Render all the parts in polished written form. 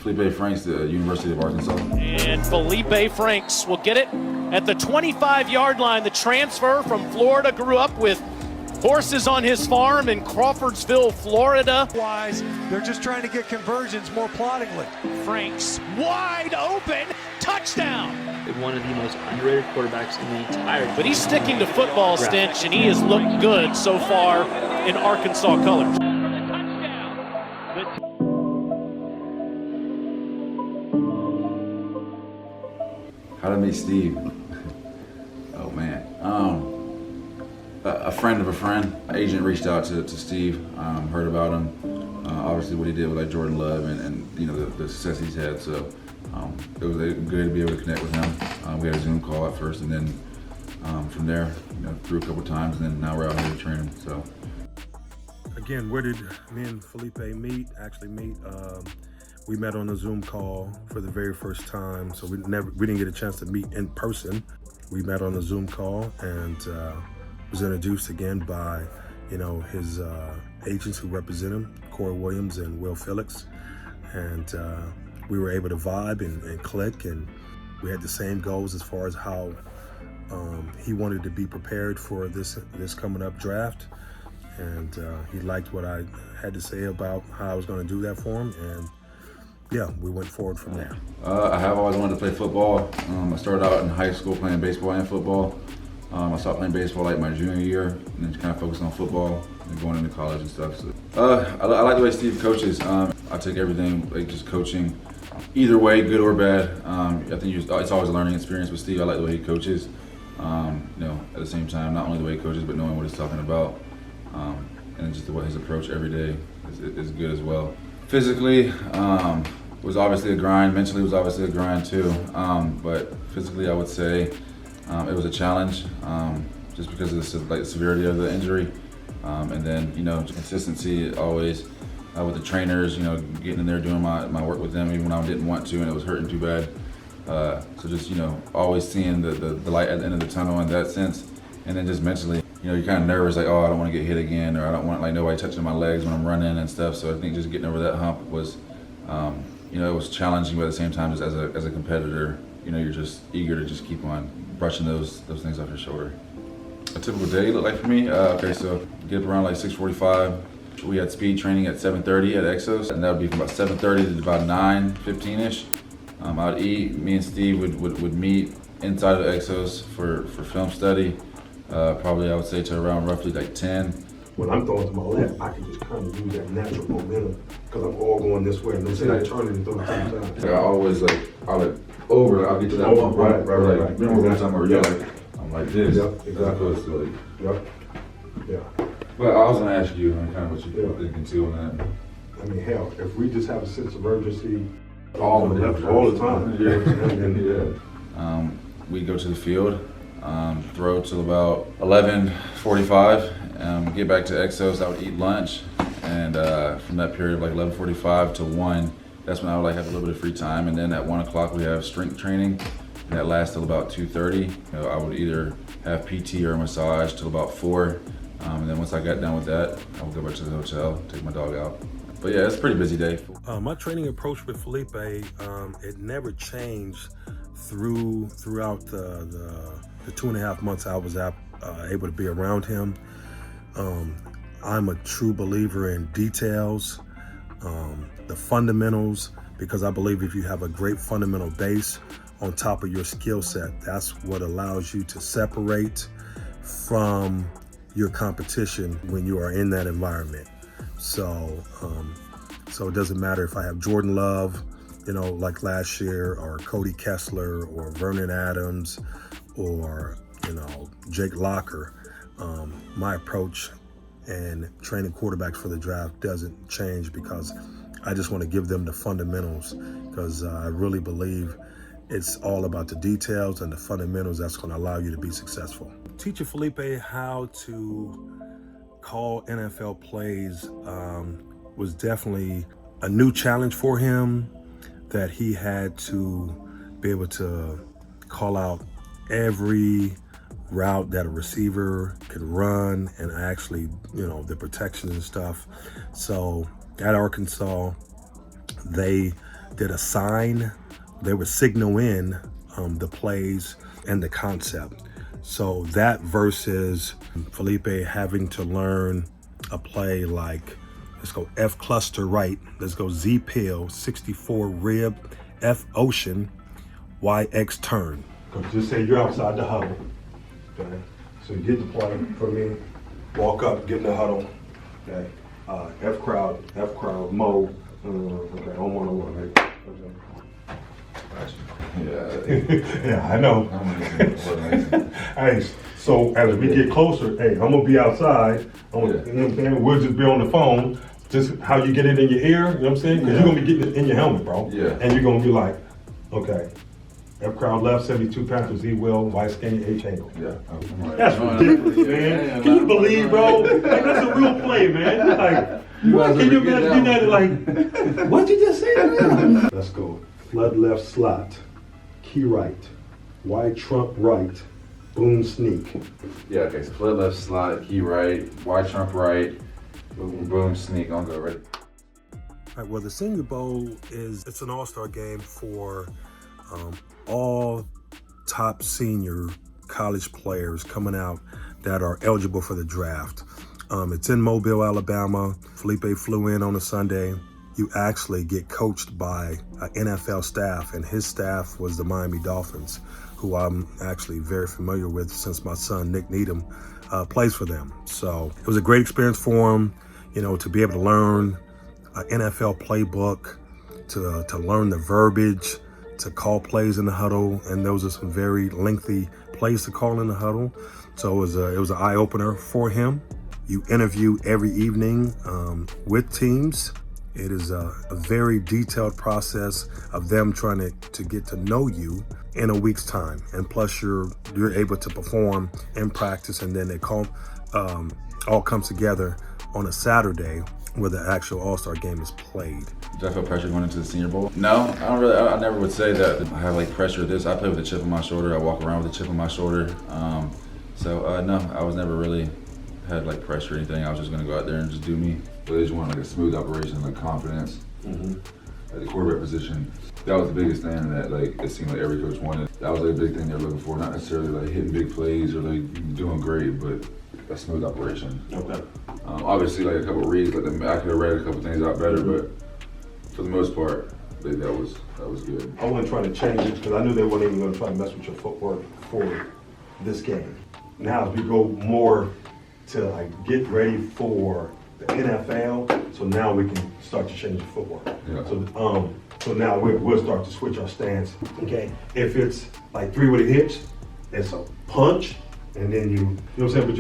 Feleipe Franks, the University of Arkansas. And Feleipe Franks will get it at the 25-yard line. The transfer from Florida, grew up with horses on his farm in Crawfordsville, Florida. They're just trying to get conversions more ploddingly. Franks wide open, touchdown. One of the most underrated quarterbacks in the entire. But he's sticking to football, Stench, and he has looked good so far in Arkansas colors. How did I meet Steve? Oh man, a friend of a friend. An agent reached out to Steve, heard about him. Obviously, what he did with like Jordan Love and you know the success he's had. So it was good to be able to connect with him. We had a Zoom call at first, and then from there, you know, through a couple times, and then now we're out here training. So again, where did me and Feleipe meet? We met on a Zoom call for the very first time, so we didn't get a chance to meet in person. We met on a Zoom call and was introduced again by, you know, his agents who represent him, Corey Williams and Will Felix, and we were able to vibe and click, and we had the same goals as far as how he wanted to be prepared for this coming up draft, and he liked what I had to say about how I was going to do that for him, and yeah, we went forward from there. I have always wanted to play football. I started out in high school playing baseball and football. I stopped playing baseball like my junior year, and then kind of focused on football and going into college and stuff. So, I like the way Steve coaches. I take everything, like just coaching, either way, good or bad. I think it's always a learning experience with Steve. I like the way he coaches. You know, at the same time, not only the way he coaches, but knowing what he's talking about, and just his approach every day is good as well. Physically, was obviously a grind. Mentally was obviously a grind too. But physically, I would say it was a challenge, just because of the severity of the injury, and then you know consistency always with the trainers. You know, getting in there doing my work with them even when I didn't want to, and it was hurting too bad. So just you know always seeing the light at the end of the tunnel in that sense, and then just mentally. You know, you're kind of nervous, like, oh, I don't want to get hit again, or I don't want like nobody touching my legs when I'm running and stuff. So I think just getting over that hump was, you know, it was challenging, but at the same time, just as a competitor, you know, you're just eager to just keep on brushing those things off your shoulder. A typical day looked like for me. Okay, so get up around like 6:45. We had speed training at 7:30 at EXOS, and that would be from about 7:30 to about 9:15ish. I'd eat. Me and Steve would meet inside of EXOS for film study. Probably I would say to around roughly like 10. When I'm throwing to my left, I can just kind of use that natural momentum because I'm all going this way. And they say I turn it and throw it sometimes. I always I'll I'll get to that bump, right. Remember one time where I'm like this. Yep, exactly. Yep. Yeah. But I was gonna ask you kind of what you're thinking too on that. I mean, hell, if we just have a sense of urgency all the time. Yeah. We go to the field. Throw till about 11:45, get back to EXOS. I would eat lunch, and from that period of like 11:45 to 1, that's when I would have a little bit of free time. And then at 1 o'clock we have strength training, and that lasts till about 2:30. You know, I would either have PT or massage till about 4, and then once I got done with that, I would go back to the hotel, take my dog out. But yeah, it's a pretty busy day. My training approach with Feleipe, it never changed throughout the 2.5 months I was able to be around him. I'm a true believer in details, the fundamentals, because I believe if you have a great fundamental base on top of your skill set, that's what allows you to separate from your competition when you are in that environment. So it doesn't matter if I have Jordan Love, you know, like last year, or Cody Kessler, or Vernon Adams, or, you know, Jake Locker. My approach and training quarterbacks for the draft doesn't change because I just want to give them the fundamentals, because I really believe it's all about the details and the fundamentals that's going to allow you to be successful. Teaching Feleipe how to call NFL plays was definitely a new challenge for him, that he had to be able to call out every route that a receiver could run, and actually, you know, the protections and stuff. So at Arkansas, they did a sign. They would signal in the plays and the concept. So that versus Feleipe having to learn a play like, let's go F cluster right, let's go Z pill, 64 rib, F ocean, Y X turn. Just say you're outside the huddle, okay? So you get the play from me, walk up, get in the huddle, okay? F crowd, Mo, okay, on 101, right? Yeah, I know. Hey, so as we get closer, hey, I'm gonna be outside. You know what I'm saying? We'll just be on the phone. Just how you get it in your ear, you know what I'm saying? Because you're gonna be getting it in your helmet, bro. Yeah. And you're gonna be like, okay, F crowd left, 72 Panthers, E will, white skinny, H angle. Yeah. That's ridiculous, man. Can you believe, bro? Like, that's a real play, man. It's like, what can you imagine that? Like, what'd you just say? Let's go. Flood left slot, key right, wide trump right, boom sneak. Yeah, okay, so flood left slot, key right, wide trump right, boom sneak, I'll go right. All right, well, the Senior Bowl it's an all-star game for all top senior college players coming out that are eligible for the draft. It's in Mobile, Alabama. Feleipe flew in on a Sunday. You actually get coached by an NFL staff, and his staff was the Miami Dolphins, who I'm actually very familiar with since my son, Nick Needham, plays for them. So it was a great experience for him, you know, to be able to learn an NFL playbook, to learn the verbiage, to call plays in the huddle, and those are some very lengthy plays to call in the huddle. So it was an eye-opener for him. You interview every evening with teams. It is a very detailed process of them trying to get to know you in a week's time. And plus you're able to perform in practice, and then they all comes together on a Saturday where the actual All-Star game is played. Do I feel pressure going into the Senior Bowl? No, I don't really. I never would say that I have like pressure. I play with a chip on my shoulder. I walk around with a chip on my shoulder. No, I was never really had like pressure or anything. I was just gonna go out there and just do me. But they just wanted like a smooth operation, like confidence. At the quarterback position, that was the biggest thing that like it seemed like every coach wanted. That was like a big thing they were looking for, not necessarily like hitting big plays or like doing great, but a smooth operation. Okay. Obviously, like a couple of reads, like I could have read a couple things out better, but for the most part, that was good. I wasn't trying to change it because I knew they weren't even going to try to mess with your footwork for this game. Now as we go more to like get ready for the NFL, so now we can start to change the footwork. Yeah. So now we'll start to switch our stance. Okay. If it's like 3 with a hitch, it's a punch, and then you know what I'm saying. But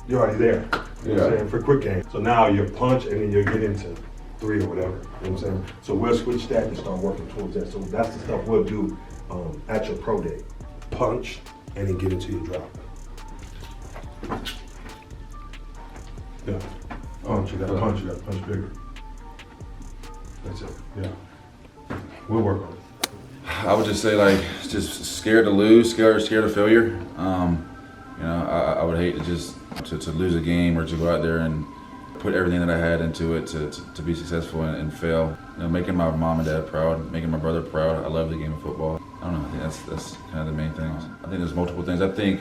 you're already there. You know what I'm saying, for quick game. So now you punch, and then you get into 3 or whatever. You know what I'm saying. So we'll switch that and start working towards that. So that's the stuff we'll do at your pro day. Punch, and then get into your drop. Yeah. Punch, you gotta punch bigger. That's it. Yeah. We'll work on it. I would just say like just scared to lose, scared of failure. I would hate to lose a game or to go out there and put everything that I had into it to be successful and fail. You know, making my mom and dad proud, making my brother proud. I love the game of football. I don't know. I think that's kind of the main things. I think there's multiple things. I think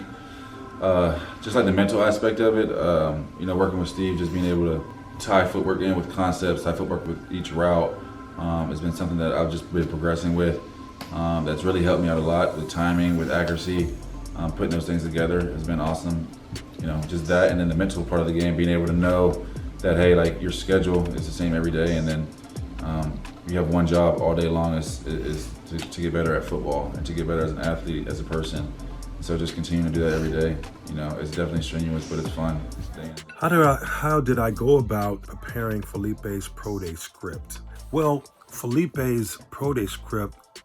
just like the mental aspect of it. Working with Steve, just being able to tie footwork in with concepts, tie footwork with each route. It's been something that I've just been progressing with. That's really helped me out a lot with timing, with accuracy. Putting those things together has been awesome. Just that, and then the mental part of the game, being able to know that, hey, like your schedule is the same every day, and then you have one job all day long is to get better at football and to get better as an athlete, as a person. So just continuing to do that every day. It's definitely strenuous, but it's fun. How did I go about preparing Feleipe's Pro Day script? Well, Feleipe's Pro Day script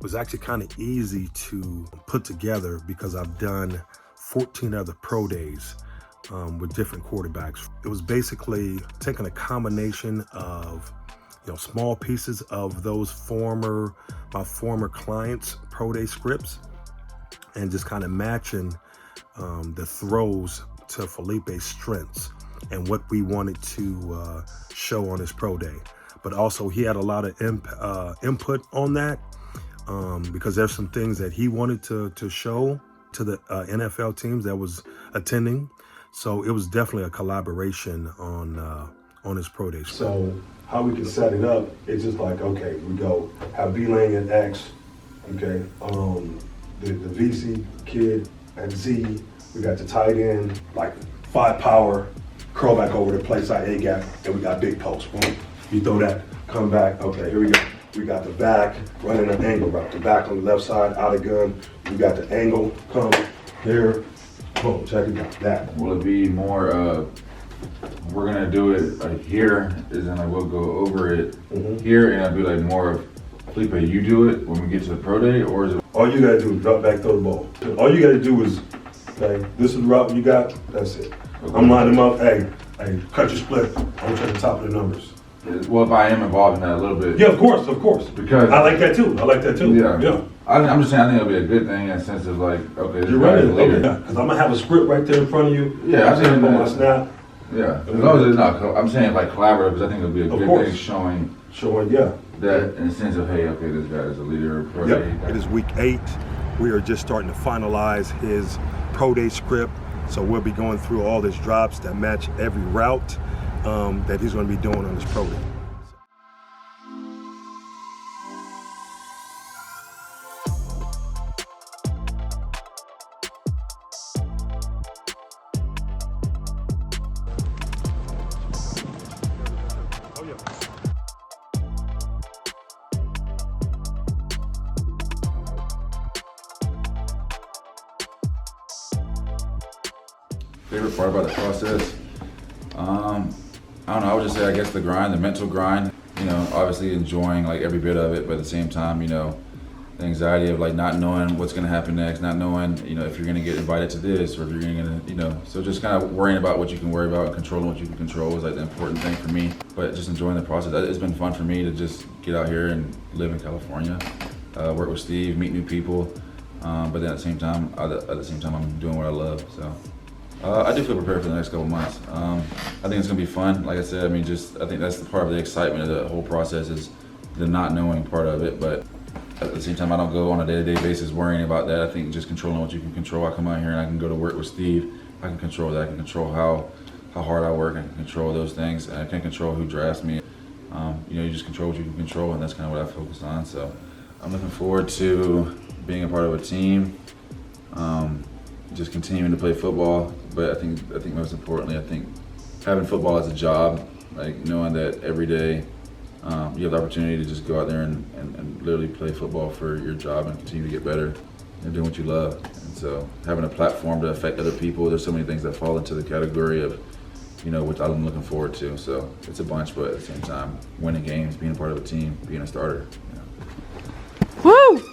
was actually kind of easy to put together because I've done 14 other Pro Days with different quarterbacks. It was basically taking a combination of small pieces of those my former clients' Pro Day scripts and just kind of matching the throws to Feleipe's strengths and what we wanted to show on his Pro Day. but also he had a lot of input on that because there's some things that he wanted to show to the NFL teams that was attending. So it was definitely a collaboration on his pro day. So how we can set it up, it's just like, okay, we go have B-Lane at X, okay, the VC kid at Z, we got the tight end, like 5 power, curl back over to play side A gap, and we got big post, boom. You throw that, come back, okay, here we go. We got the back, running an angle route, the back on the left side, out of gun, we got the angle, come here, boom, check it out, that. Will it be more, we're gonna do it like here, is then I will go over it here, and I'll be like more of, Feleipe, you do it when we get to the pro day, or is it? All you gotta do is drop back, throw the ball. All you gotta do is, okay, this is the route you got, that's it. Okay. I'm lining them up, hey, cut your split, I'm gonna check the top of the numbers. Well, if I am involved in that a little bit. Yeah, of course. Because I like that too. Yeah. I'm just saying, I think it'll be a good thing in the sense of like, okay, this You're guy's right. a leader. Okay. Because I'm gonna have a script right there in front of you. Yeah, I'm saying on my snap. Yeah, as long as it's not, I'm saying like collaborative, because I think it'll be a Of good course. thing showing Yeah. that in the sense of, hey, okay, this guy is a leader. Pro Yep. day. It is week 8. We are just starting to finalize his pro day script. So we'll be going through all his drops that match every route that he's going to be doing on his pro day. Favorite part about the process? I don't know, I would just say, I guess the grind, the mental grind, you know, obviously enjoying like every bit of it, but at the same time, you know, the anxiety of like not knowing what's gonna happen next, not knowing, you know, if you're gonna get invited to this or if you're gonna, you know, so just kind of worrying about what you can worry about and controlling what you can control is like the important thing for me, but just enjoying the process. It's been fun for me to just get out here and live in California, work with Steve, meet new people, but then at the same time, I'm doing what I love, so. I do feel prepared for the next couple months. I think it's gonna be fun. Like I said, I mean, I think that's the part of the excitement of the whole process is the not knowing part of it. But at the same time, I don't go on a day-to-day basis worrying about that. I think just controlling what you can control. I come out here and I can go to work with Steve. I can control that. I can control how hard I work. I can control those things. I can control who drafts me. You know, you just control what you can control, and that's kind of what I focus on. So I'm looking forward to being a part of a team. Just continuing to play football, but I think most importantly, I think having football as a job, like knowing that every day you have the opportunity to just go out there and literally play football for your job and continue to get better and doing what you love. And so having a platform to affect other people, there's so many things that fall into the category of, you know, which I'm looking forward to. So it's a bunch, but at the same time, winning games, being a part of a team, being a starter. You know. Woo!